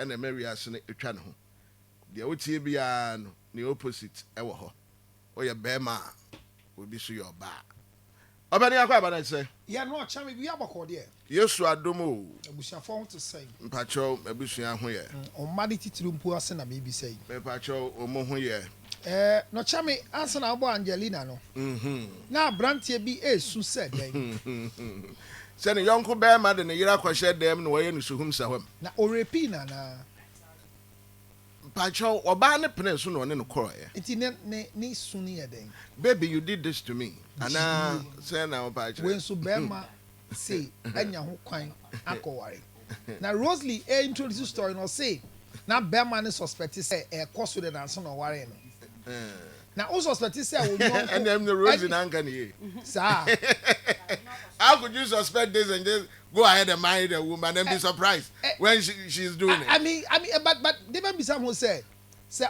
and Mary Asne Etran. The Otibian, the opposite, Ewo. Or your Bema will be so your bar. Obania Quaban, I say. Yeah, no, Chammy, we have a cordial. Yes, you are domo. We shall phone to say. Patrol, a bushia here. On Madity to Puasan, I may be saying. Patrol, or Mohoye. No, Chammy, answer our boy Angelina. No. Now, Branty be a su said. Send a young bear mad and a Yaka shed them no way into whom so. Now, Orepina, na. Patrol, or ban a peninsula on the coy. It's in ne sooner then. Baby, you did this to me. And now, send our patch. When Subema say, and your quine, uncle worry. Now, Rosalie, introduce story no say. Now, Bearman is suspected say a course with an answer no worry. Now, also suspected say, and then the rose in Ankany. Sir, how could you suspect this and just go ahead and marry the woman and be surprised when she's doing it? I mean, but there may be someone say,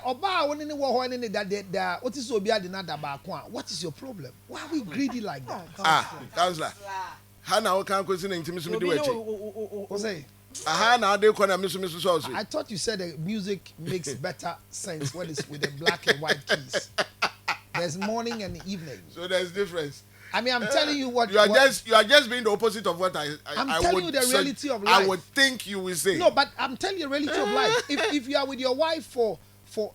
Oba, when any war, any that what is Obia did not about what is your problem? Why are we greedy like that? Counselor, Hannah, can't question intimacy with you. Jose, Now they call Mr. Saucy. I thought you said the music makes better sense when it's with the black and white keys. There's morning and evening. So there's difference. I mean, I'm telling you what you are just being the opposite of what I'm telling you the reality of life. I would think you will say. No, but I'm telling you the reality of life. If you are with your wife for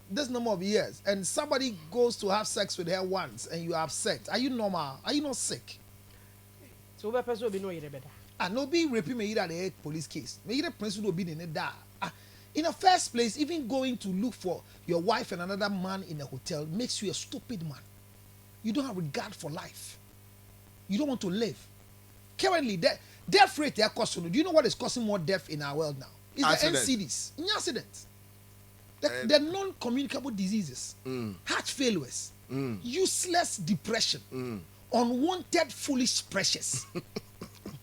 this number of years and somebody goes to have sex with her once and you are upset, are you normal? Are you not sick? So that person will be no better. No be raping me either the police case. Me either prince will be in the da. In the first place, even going to look for your wife and another man in a hotel makes you a stupid man. You don't have regard for life. You don't want to live. Currently, death rate are costing. Do you know what is causing more death in our world now? It's the NCDs. Accidents. The non-communicable diseases, heart failures, useless depression, unwanted foolish pressures.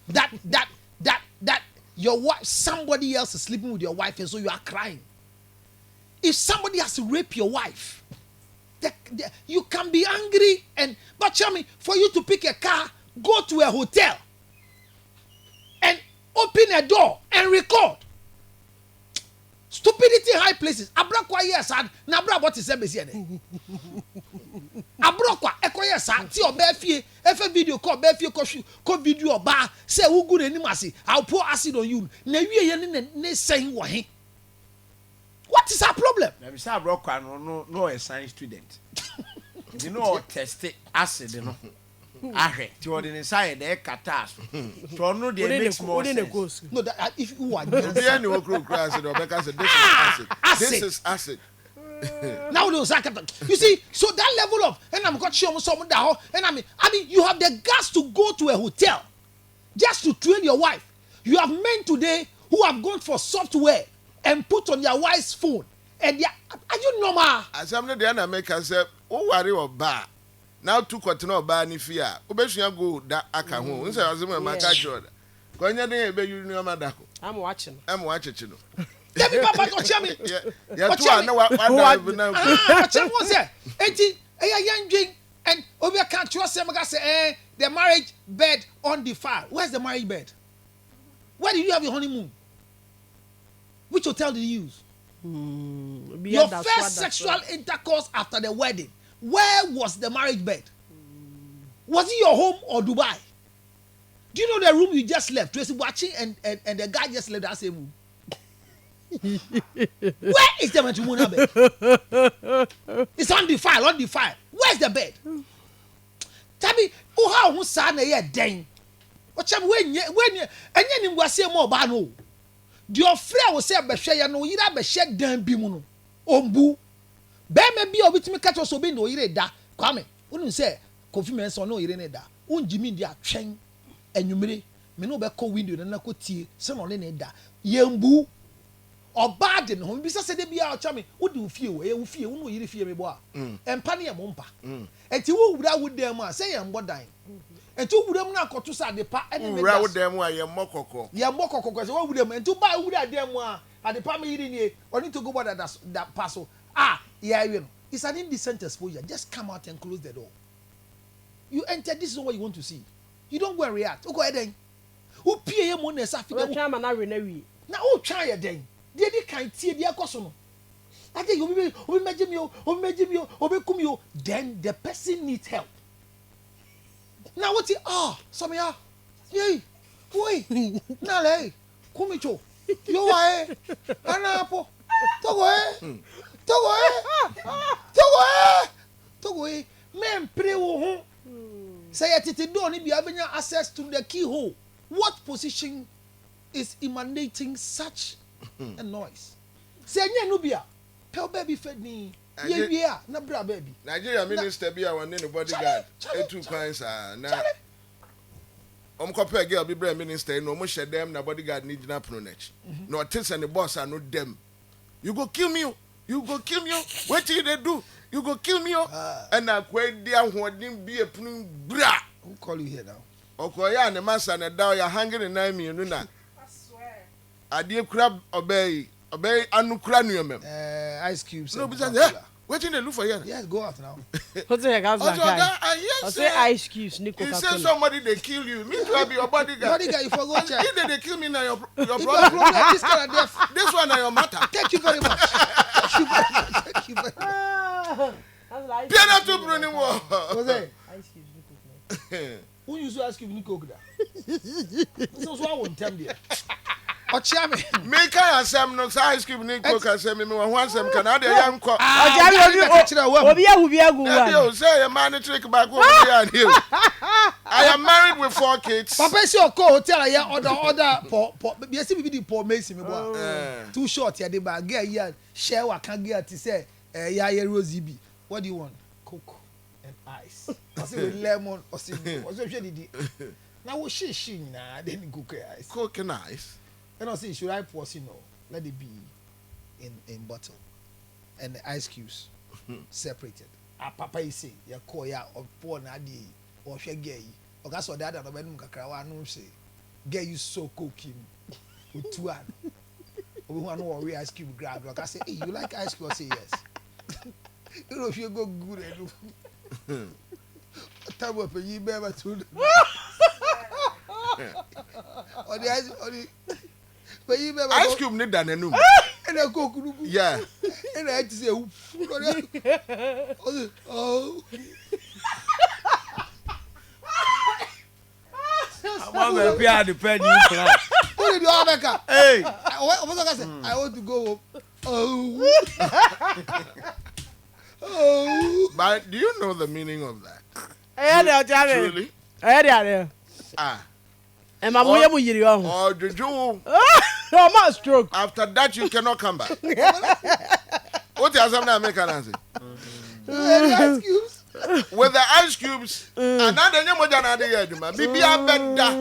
that your wife, somebody else is sleeping with your wife and so you are crying. If somebody has to rape your wife, you can be angry but tell me, for you to pick a car, go to a hotel and open a door and record. Stupidity high places. Abrakwa yes and nabra what is here. Abrokwa ekoye sa ti obefie efe video call befie ko video ba say wo gu nanim ase I'll pour acid on you na wie ye ne sen wo he. What is our problem? Na bisa abrokwa no a science student. You know test acid no. Ahwe ti odi ne sai de kata so. So no dey makes more sense. No that if you are any okro acid or because this is acid. This is acid. Now you see, so that level of and I'm got show some that and I mean you have the guts to go to a hotel just to train your wife. You have men today who have gone for software and put on their wife's phone and are you normal? As I'm not the end make us say, oh worry or bar. Now to continue bar ni fear. Obesha go that aka ho. Nse azema maka joda. Kwanya dey ebe you know madako. I'm watching. No. Tell me about Ochami. Yeah, two are now. Ochami say, enti young drink and Obi can't trust them. Say, the marriage bed undefiled. Where's the marriage bed? Where did you have your honeymoon? Which hotel did you use? Your first sexual intercourse after the wedding. Where was the marriage bed? Was it your home or Dubai? Do you know the room you just left? Tracy watching and the guy just left that same room. Where is the matrimonial bed? It's undefiled. Where's the bed? Tell me, who son a year dang? What time when you and you was say more bano? Your friend will say, Beshay, no, you have a shed damn bimuno. Ombu. Bear may be a bit me catch us obey no ireda. Come, wouldn't say, confirmance or no ireda. Jimmy dia train and you may no be co window and not tea, some on da. Yambu. Or bad in home, because they be out charming. What do you feel? You feel, you fear me, boy. And Panny a mumpa. And you would them say, I'm what dying. And two would them not go to sad the pa and with them why you're mokoko. Yeah, mokoko, because what would them and to buy wood at them at the palm eating ye or need to go about that parcel. Yeah, you know, it's an indecent exposure. Just come out and close the door. You enter, this is what you want to see. You don't go and react. Go ahead then. Who pay your money? Now, who try again? They can't see the akosono. I think then the person needs help. Now what's it? Some ya. Yay. Wait. Nale. Kumicho. Yo wae. Anapo. Togo. Men pray wo. Say at it don't be having access to the keyhole. What position is emanating such a noise? Say nubia. Tell baby fed me. Yeah, na bra baby. Nigeria minister be our name bodyguard. Two kinds na. Compare girl be brand minister no mo share them na bodyguard need na pronech. No things and the boss are not them. You go kill me. What did they do? You go kill me. And I quite dear who be a pun bra. Who call you here now? Okoya and the master and the down you're hanging in 9 million. I swear. I dear crab obey anukranium. Ice cubes. No, because what in the look for you? Yes, go out now. What's the guy? I say ice cubes. You say somebody they kill you. Me to be your bodyguard. Bodyguard, you forgot. If they kill me now, your problem. This kind of death. This one now your matter. Thank you very much. Thank you very much. Piano to bring him. What's that? Ice cubes. Who used to ask you Nico? This is what I won't tell you. Ochiame. Make I some no ice cream Nico can say me one some Canada young cock. Obi agu. You say a man trick back over here. I am married with 4 kids. Papa is your hotel here order for yes we be poor Macy me too short here the bag here share what can get to say yeah Rosie B. What do you want? Coke and ice. I say with lemon or something. What's the now what she nah then cook ice. Coke and ice. And I say, should I pour no? Let it be in bottle. And the ice cubes separated. Papa is say, ya call ya or pour na di or she gay. Or that's what that other man kakra no say. Gay you so cooking with 2 hands. We want to worry ice cube grab. Like I say, hey, you like ice cube? I say yes. You know if you go good and time up and you better to or the ice or the ice cube need than a new. And I cook. Yeah. And I had to say, oh. I'm going to pay the penny. What did you have? Hey. I want to go. Oh. Oh. But do you know the meaning of that? Truly? And my mother will you on. Oh, did you? Oh, my stroke. After that, you cannot come back. What else am I making answer? Ice cubes. With the ice cubes, another name was another year. Bibi abeda.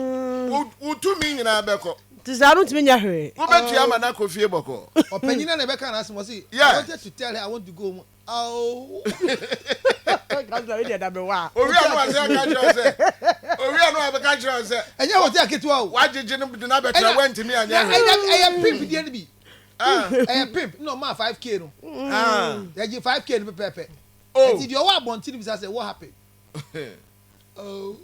Who 2 million abeko. I don't mean you. Go back to Yamana Kofi Boko. Or Penny and Rebecca and asked me, yeah. I wanted to tell her I want to go. Oh. That's already number 1. Oh, we are not a country. And you will take it to why did you not went to me and I am pimp the enemy. I am pimp. No, ma 5K. No. They give 5K to Pepe. Oh, did your wife want to say what happened? Oh,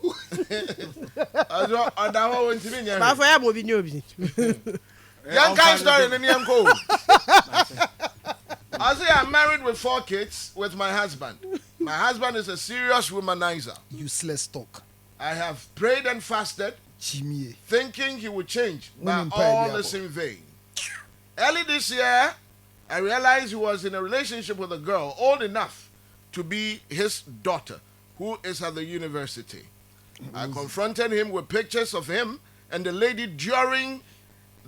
I don't want to be near. My fire will be new. Young guy story in the young go. I say I'm married with 4 kids with my husband. My husband is a serious womanizer. Useless talk. I have prayed and fasted, Jimmy, thinking he would change, but all is in vain. Early this year, I realized he was in a relationship with a girl old enough to be his daughter, who is at the university. I confronted him with pictures of him and the lady during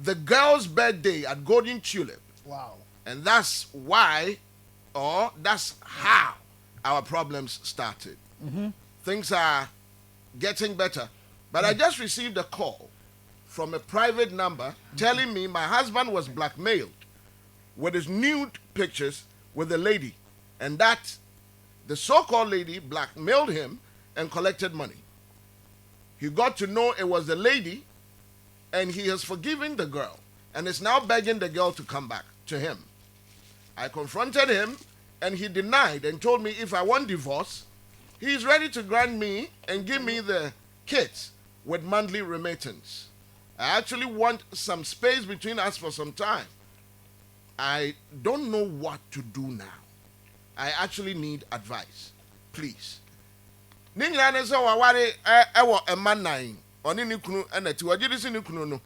the girl's birthday at Golden Tulip. Wow. And that's why, or that's how our problems started. Things are getting better. But I just received a call from a private number telling me my husband was blackmailed with his nude pictures with a lady, and that the so-called lady blackmailed him and collected money. He got to know it was the lady, and he has forgiven the girl and is now begging the girl to come back to him. I confronted him, and he denied and told me if I want divorce, he is ready to grant me and give me the kids with monthly remittance. I actually want some space between us for some time. I don't know what to do now. I actually need advice. Please. Ne nyina ne se waware ewo ema nan. Oni ni kunu enati wagiri si ni kunu no.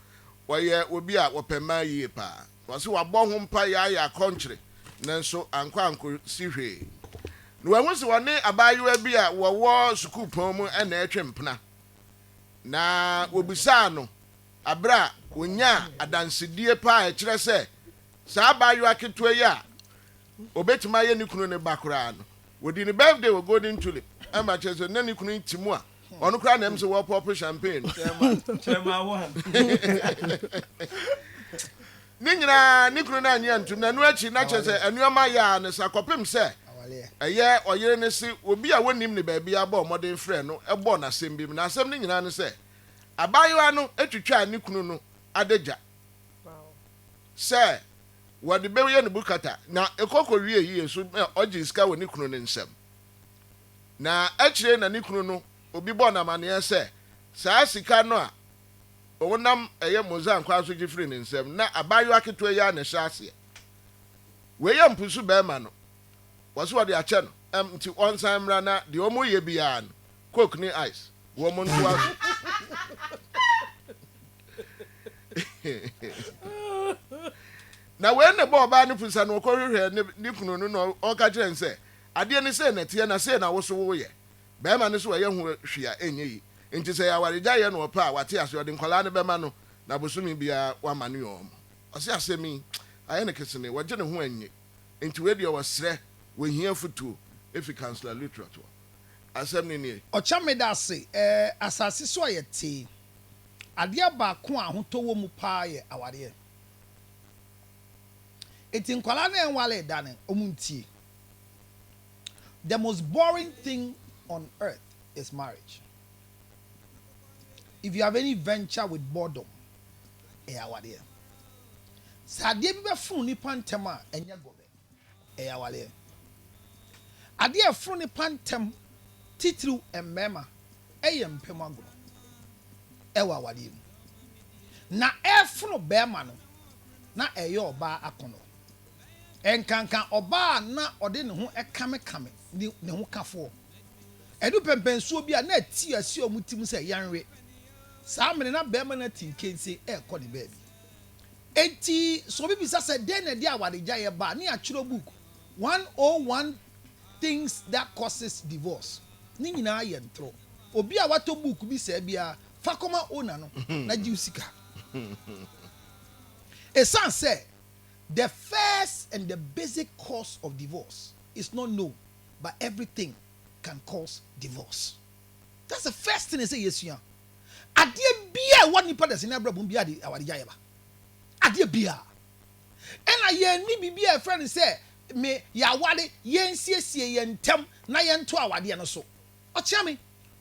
Woye obi a wopema yie pa. Wose wabɔ ho mpa ya kontre. Nanso anko si hwe. No wanhu se wone abayewa bi a wowo school pon mu na etwe mpena. Na obisa no abra onya adansedie pa ekire se sa abayewa keto yi a obetima ye ni kunu ne bakora no. Wodi ni birthday we golden tulip. Ema chese ne ni kunu timu a ono kra na em se wo pop champagne. Chairman one. Ni nyina ni kunu na anya ntum na no achi na chese anuama ya ne sakopem se eye oyere ne si obi a wonim ne ba bia ba omodern friend no ebo na asem bi na asem ni nyina ne se abayewa no etwitwa ni kunu no adeja. Se wadi be ye ne bukata na ekoko wie yi so oji ska woni kunu ne nsem na akire na ni kunu no obi bo na mane se saa sika no a owonam eye mozan kwa so gifri ne nsem na abayewa keto ya ne hyase we ye mpusu be ma no waso wadi ache no nti onsan mra na de omo ye bia no coke ni ice wo mo nto na when the boy ba no pusa no kohwehwe ni kunu no no o ka kire nse ade ni se na tie na se na wo so wo ye be ma ne so ye hu hwia enye yi nti se ya ware gya ye no pa wate ase ode nkola ne be ma no na bosumi bia wa ma ne yom o se asemi aye ne kesene waje ne ho anye nti we de o sre we hia futu efi councilor Lutterrodt asem ni ni o chame da se asase so ye ti ade ba ko a hoto wo mu pa ye aware eti nkwala na enwale dane omuntie. The most boring thing on earth is marriage. If you have any venture with boredom, aware. Sade bi be fun ni pantem a enya gobe. Aware. Ade e fun ni pantem titru emmema mpem agro. Ewa aware. Na e fun be ma no na eyo oba akono. Enkankan oba na ode ne ho ekame ne ho kafo edu pempensuo bi a na ti asi omutim se yanwe saa mene na be ma na tinkense ekọ ne baabi enti so bi bisa se den na dia awadegya ye ba ne achiro book 101 things that causes divorce ni nyina ye ntro obi a wato book bi se bia fakoma ona no na jiusika esan se the first and the basic cause of divorce is not known, but everything can cause divorce. That's the first thing they say, yes, yeah. Adie bia one nipa that's in a brabum bia di awadijayaba. Adie bia. And I ye ni bibia friend say, me ya wade yen siesie yen tem na yen to awade no so. Ochame,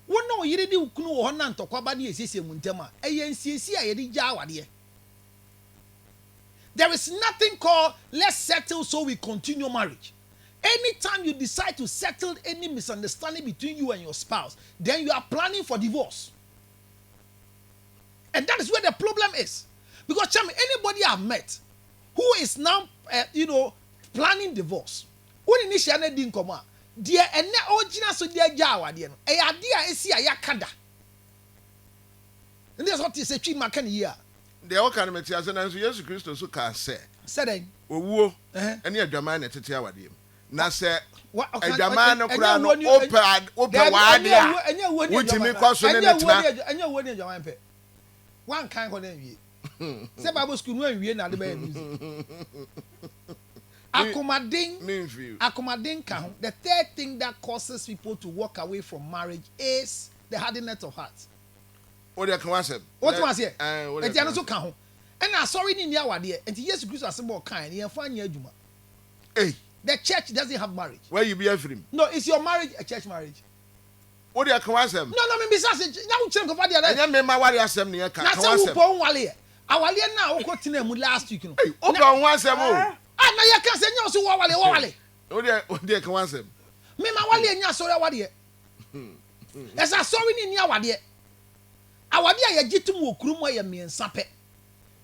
won no yiri di ukunu wo na ntokwa ba na siesie mu ntem a yen siesie a ye di ja awade. There is nothing called let's settle so we continue marriage. Anytime you decide to settle any misunderstanding between you and your spouse, then you are planning for divorce. And that is where the problem is. Because anybody I've met who is now, planning divorce, when initially didn't come out, dear and original so dear Jawa, dear, a idea is here, yakada. And that's what he said, Chima can hear. The all kind of materials and as Jesus Christ so can say. Said Owo any adwaman tete awade. Na say adwaman no kra no open wade a. Wutimi kwaso ne netina. Anya woni adwaman pe. One kan ko na wie. Say Bible school no wie na de ba music. Akomaden ka ho. The third thing that causes people to walk away from marriage is the hardness of heart. What you can answer? What was here? And you also can. And I sorry in your idea. And yes, Christ was more kind. You find your juma. Hey, the church doesn't have marriage. Where you be a free? No, is your marriage a church marriage? What you can answer? No, me besides now check of the other. I remember what you said. Me can answer. Our now got to them last week. Hey, open once a more. Ah, now you can't say no. So wale. What you can answer? Me my wale and your sorry what here. As I saw in your idea. Awadia ya jitum wo kurum wa ya miensa pe.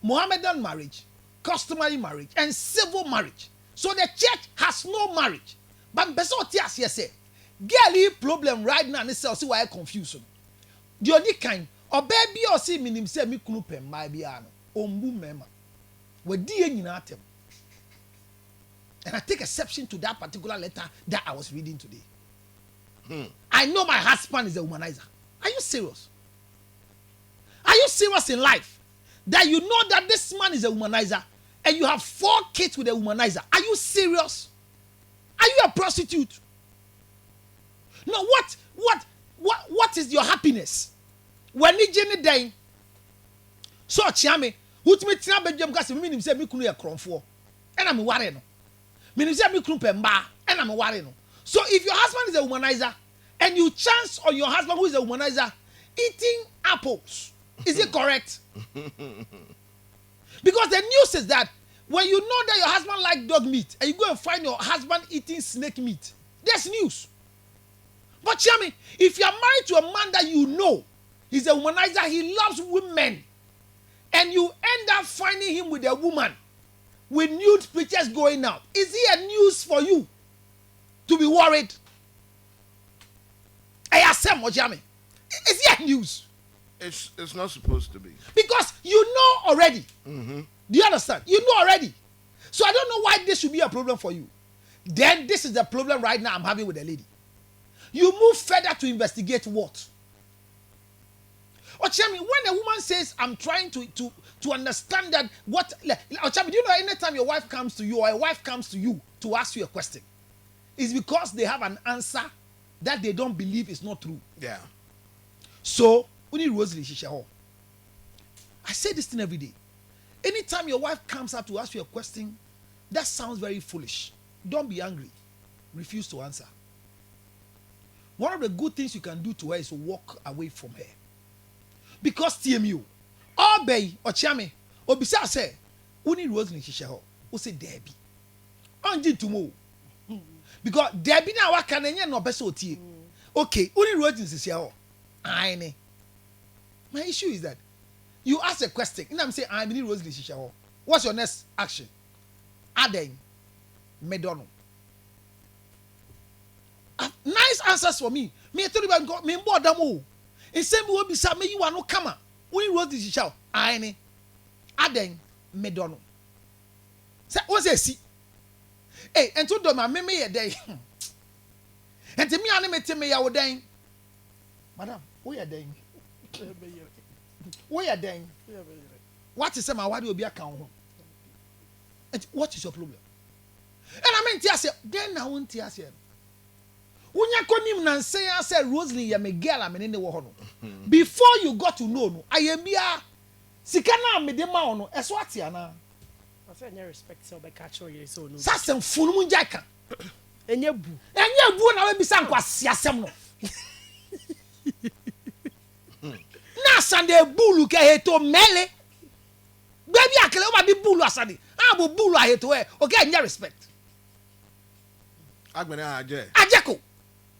Mohammedan marriage, customary marriage and civil marriage. So the church has no marriage. But say, girl, problem right now, and see why I confuse you. The only kind or baby or see minim say me kunu pem my biano ombu mema. We di atem. And I take exception to that particular letter that I was reading today. I know my husband is a womanizer. Are you serious? Are you serious in life? That you know that this man is a womanizer and you have 4 kids with a womanizer. Are you serious? Are you a prostitute? No, what is your happiness? When you jenny day, so chiame, who's me tina bedjam kasi minim say me kunu ya kronfo, and I'm worried no. Minim say me kunu pemba, and I'm worried no. So if your husband is a womanizer, and you chance on your husband who is a womanizer eating apples, is it correct? Because the news is that when you know that your husband like dog meat, and you go and find your husband eating snake meat, there's news. But Chami, if you are married to a man that you know he's a womanizer, he loves women, and you end up finding him with a woman with nude pictures going out, is he a news for you to be worried? I ask him, Chami, is he a news? It's not supposed to be. Because you know already. Mm-hmm. Do you understand? You know already. So I don't know why this should be a problem for you. Then this is the problem right now I'm having with the lady. You move further to investigate what? Ochami, when a woman says, I'm trying to understand that what... Ochami, do you know anytime your wife comes to you or a wife comes to you to ask you a question, it's because they have an answer that they don't believe is not true. Yeah. So, I say this thing every day. Anytime your wife comes up to ask you a question that sounds very foolish, don't be angry. Refuse to answer. One of the good things you can do to her is to walk away from her. Because TMU, obey or chame, or besides say, uni rose in Shishaho, who say Debbie. Unjin to move. Because Debbie now what can no best OT. Okay, uni rose in Shishaho. I know. My issue is that you ask a question, and I'm saying, I'm in rose in Shishaho. What's your next action? Adding Medono. Nice answers for me. Me tell you about me more than more. In same way, be some me you are no come. We wrote this show. I ne. Aden Medono. Say what's a see? Hey, and to do my me a day. And to me, I never tell me I would dying. Madam, we are dying. We are dying. What is my what will be a count? And what is your problem? And I mean, say then I won't tell you. Unya konim na say I said Rosalie ya me girl am in the wo no. Before you got to know no, I am bia sika na me de ma no eso atia na. I say any respect so be catch you so no. Sasem funu mu njaka. Enye bu na we bisa nkwasi asem no. Na sande bulu ke heto mele. Baby akele o ba bi bulu asade. Abo bulu aheto e. Okay, any respect. Ajeko.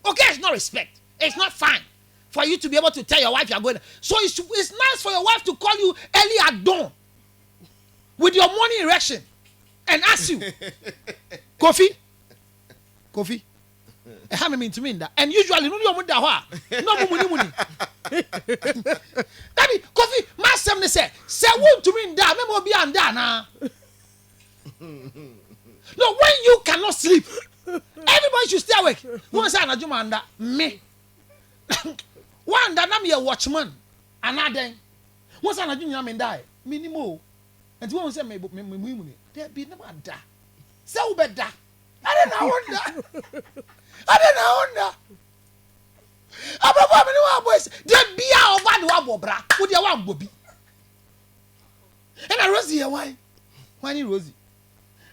Okay, it's not respect. It's not fine for you to be able to tell your wife you are going. So it's nice for your wife to call you early at dawn with your morning erection and ask you, Kofi. How many to mean that? And usually, no muni. Daddy, Kofi, my son say won't to mean that. Memo be and na. No, when you cannot sleep. Everybody should stay awake. One say anajuma anda me. One that na me a watchman. Another. One say anajuma me die. Minimo. And one say me. There be no da. Say we da. I don't know. Ababa me no boys. There be a over the wabo bra. Who dey wan bobi. And a Rosie why? Why ni Rosie?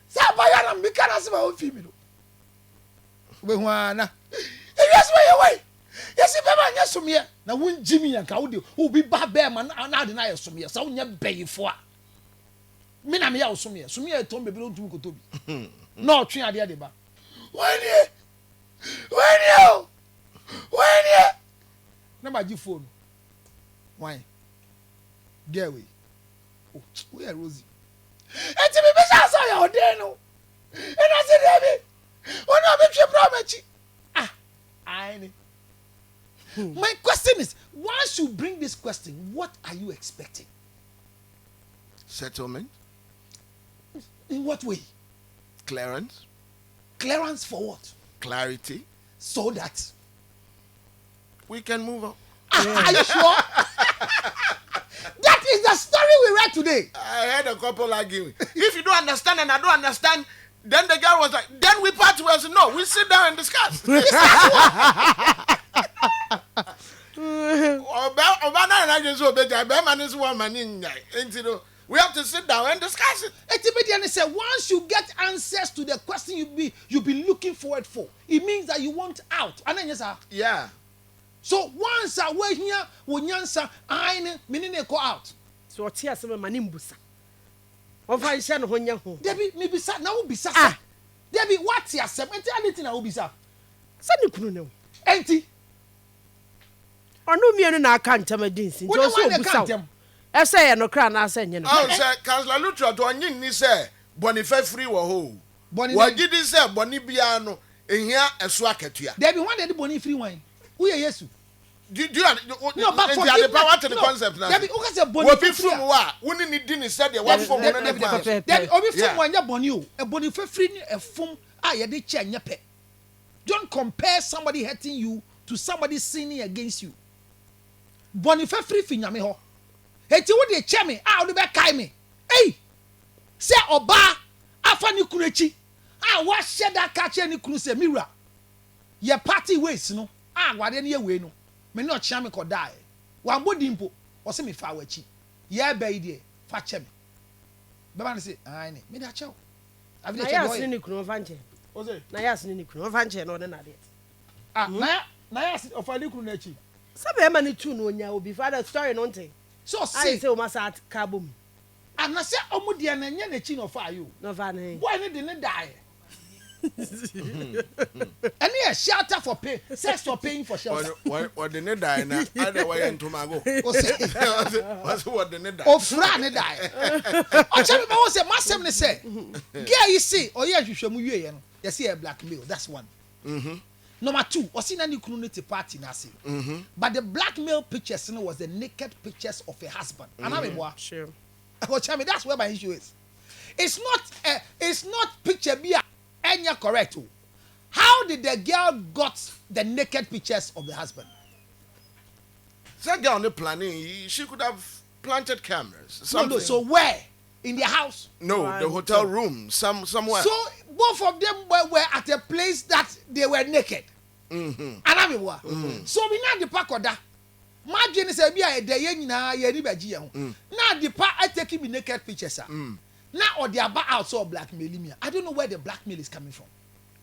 Say abaya na me kana se ma o fi mi no. We wana. Yes way. Yes beba nya somie. Na won jimi yanka wo de wo bi ba be ma na de na ye somie. Sa wo nya beyifo a. Me na me ya wo somie. Somie ton be bi no ntumi kotobi. No twen ade de ba. When you. Na ma ji phone. Why? Get away. Oh, we are Rosie. Enti me be say your day no. And I said, David, when I make you promise. I my question is, once you bring this question, what are you expecting? Settlement. In what way? Clearance. Clearance for what? Clarity. So that We can move on. Are you sure? That is the story we read today. I had a couple arguing. If you don't understand and I don't understand, then the girl was like, then we part ways. No, we sit down and discuss. We have to sit down and discuss it. Etimedia said, once you get answers to the question you've been looking forward for, it means that you want out. And then yes, sir. Yeah. So once I wait here, when answer, I meaning go out. So tia some manimbusa. Ofa isha no honya ho. Debbie, maybe sir, now be sir. Debbie, what's your sem? Anything I will be sir. Sani kunu ne. Enti. Onu mienu na aka ntamadin sin. What do you want to Ese ye no kra na ase nye no. Oh, say Councillor Lutterrodt onyin ni say Bonifa free wo ho. Wagidi say boni bia no ehia eso akatua. Debbie, when did boni free wine? Who are Yesu? Do you no, but for the power to the concept now. Debbie, okay, say boni free from wa. Woni ni di ni said the one from one and Debbie, obi from one ya boni o. E boni free ni e fom ye de che anya pe. Don't compare somebody hurting you to somebody sinning against you. Boni free fi nyame ho. Eti wo de che me wo de be kai me. Hey! Se oba afa ni kunu echi. Wa hye da ka che ni kunu se miwura. Ye party ways no. Wade ne ye we no. Me no chia me ko dai. Wa mbodi mpo. O se me fa wachi. Ye ba yi de fa che me. Be ba ne se, ai ne. Me da che o. Abi de che boy. Na ya ni kunu vanche. O se. Na ya ni kunu vanche no de na de. Na ya ofa ni kunu na echi. Sabe e ma ni tu no nya obi fa da story no nte. So say o masa kabum. And na say omudia na nya na chi no fa you. No fa ne. Boy ne de ne die. And he a shelter for pay, sex for paying for shelter. What the ne die na ade wa into mago. What's what the ne die? O fra ne die. O chemi ba wo say masem ne say. Girl you see, o ye hwehwemu wie ye no. You see a blackmail, that's one. Number two, or see any community party nasi. But the blackmail pictures was the naked pictures of a husband. And I'm sure. That's where my issue is. It's not picture be any correct. How did the girl got the naked pictures of the husband? That girl on the planning, she could have planted cameras. No, so where? In their house? No, the hotel room, somewhere. So both of them were at a place that they were naked. So we now the park order. Imagine say be a day na ye ni baji ye ho. Now the park I take me naked pictures. Now or they are out so blackmailing me. I don't know where the blackmail is coming from.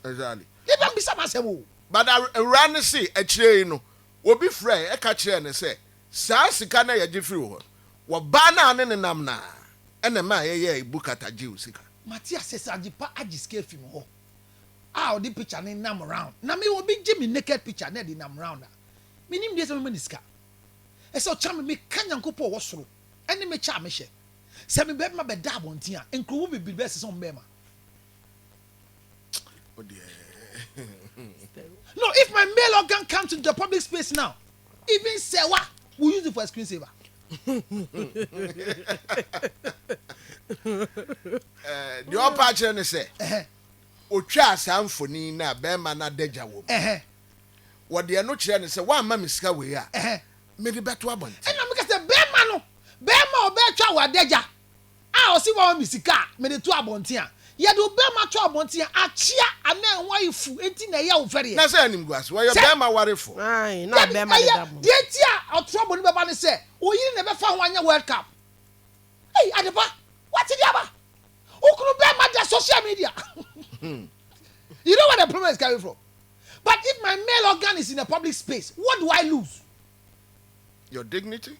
Exactly. They don't be some. But I ran see a chain no. Obi frey e ka kire ne say saa sika na ye gifri wo. Wo ba na ne nam na. And the man ye bukata jiu sika. Matthias says ajipa ajiske film ho. The picture ne nam round. Na me will be Jimmy naked picture ne di nam round. Minim dey some niska. E so cham me kanyankopo wo soro. Ene me cha me hye. Se me be ma be da abontia. Enkrowo be be se some be ma. No, if my male organ comes to the public space now, even Sewa will use it for a screensaver. The old patch say, Ocha Samphony na Bema na deja wo. What they are not trying to say, one mammy scar we are. Maybe better one. And I'm because the Bema or Betra were deja. I'll see one Missika, made it to Abontia. Yet do Bema to Abontia, a chia, and then wife, 18 a year very. That's any glass where your Bema worry for. Aye, not Bema. Dear, or trouble never say, oh, you never found 1 year World Cup. Hey, Adaba, what's it ever? Who could Bema the social media? You know where the problem is coming from. But if my male organ is in a public space, what do I lose? Your dignity?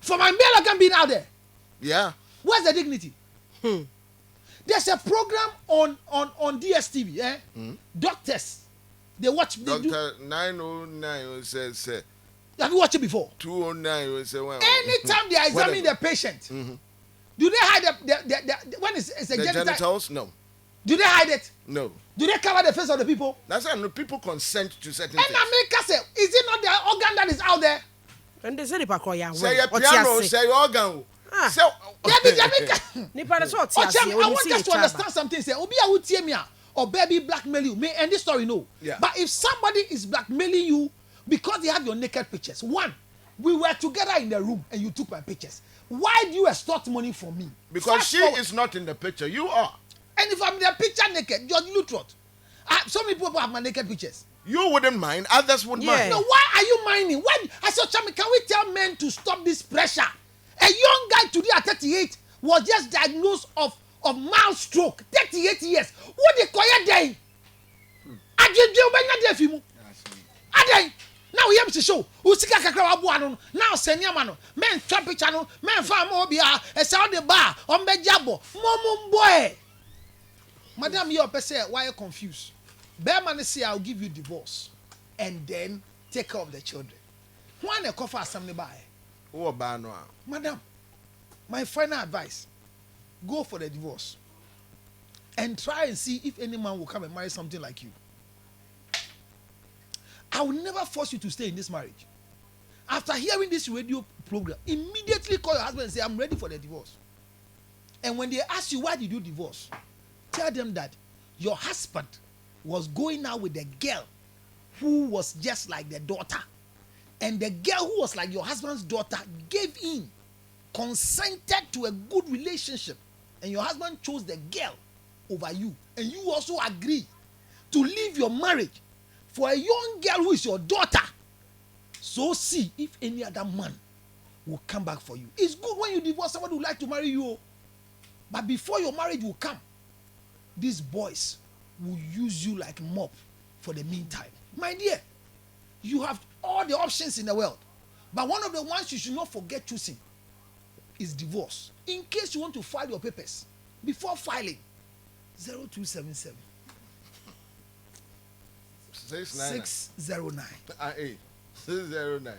For my male organ being out there? Yeah. Where's the dignity? There's a program on DSTV, Doctors. They watch. Doctor 909 says. Have you watched it before? 209 say. Anytime they are examining the patient, Do they hide the when it's a the genitals? No. Do they hide it? No. Do they cover the face of the people? That's why people consent to certain And things. America say, is it not the organ that is out there? And they say the pakoya. Say your piano, say your organ. So, Nipa de so I want us to understand something. Say, Obi a would me or baby blackmail you. May end this story no. Yeah. But if somebody is blackmailing you because they have your naked pictures, one, we were together in the room and you took my pictures. Why do you extort money from me? because Fast she forward. is not in the picture. You are. And if I'm in the picture naked, George Lutterrodt, so many people have my naked pictures. You wouldn't mind. Others would Yeah. mind. No, why are you minding? Why? I said, Chami, can we tell men to stop this pressure? A young guy today at 38 was just diagnosed of mild stroke. 38 years. What they call it day? Adey. Now we have to show. Usika kakra wabu anu. Now senior mano. Men trap picture no. Men farm obia. E sound the bar. Ombe jabo. Momum boy. Madam, you say why are you confused? Bearman say I'll give you divorce and then take care of the children. One a cover assembly by. Who are no? Madam, my final advice: go for the divorce and try and see if any man will come and marry something like you. I will never force you to stay in this marriage. After hearing this radio program, immediately call your husband and say, I'm ready for the divorce. And when they ask you, why did you divorce? Tell them that your husband was going out with a girl who was just like the daughter. And the girl who was like your husband's daughter gave in, consented to a good relationship. And your husband chose the girl over you. And you also agree to leave your marriage for a young girl who is your daughter. So see if any other man will come back for you. It's good when you divorce somebody who would like to marry you. But before your marriage will come, these boys will use you like mop for the meantime. My dear, you have all the options in the world. But one of the ones you should not forget choosing is divorce. In case you want to file your papers, before filing, 0277 609 609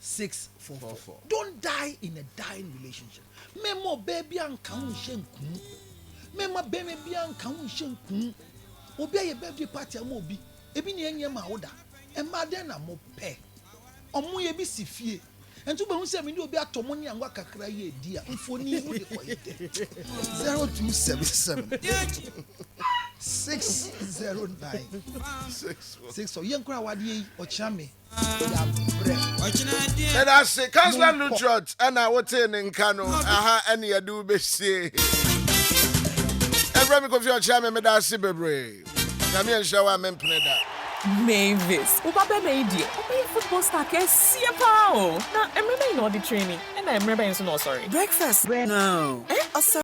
644. Don't die in a dying relationship. Memo baby and count shenku. Mema baby and count shenku. Obey a birthday party and mobi. Ebi ni enye ma oda. E ma den na mo pe. Omo ye bi sifie. Entu be hu se me ni obi atomo ni angwa kakra ye dia. Mfoni mu de koyete. 0277 609 6 so yenkura wade ochame ya bre. And I say, Councillor Lutterrodt, and I would say in Kano, aha, and you do be see. Every week of your chairman, me da si bebre. Come here and show I'm in that. Mavis, Ubabe Mady, Ubabe football star can see a power. Now, I remember in all the training, and I remember in no sorry. Breakfast, no. Eh, oh, sorry.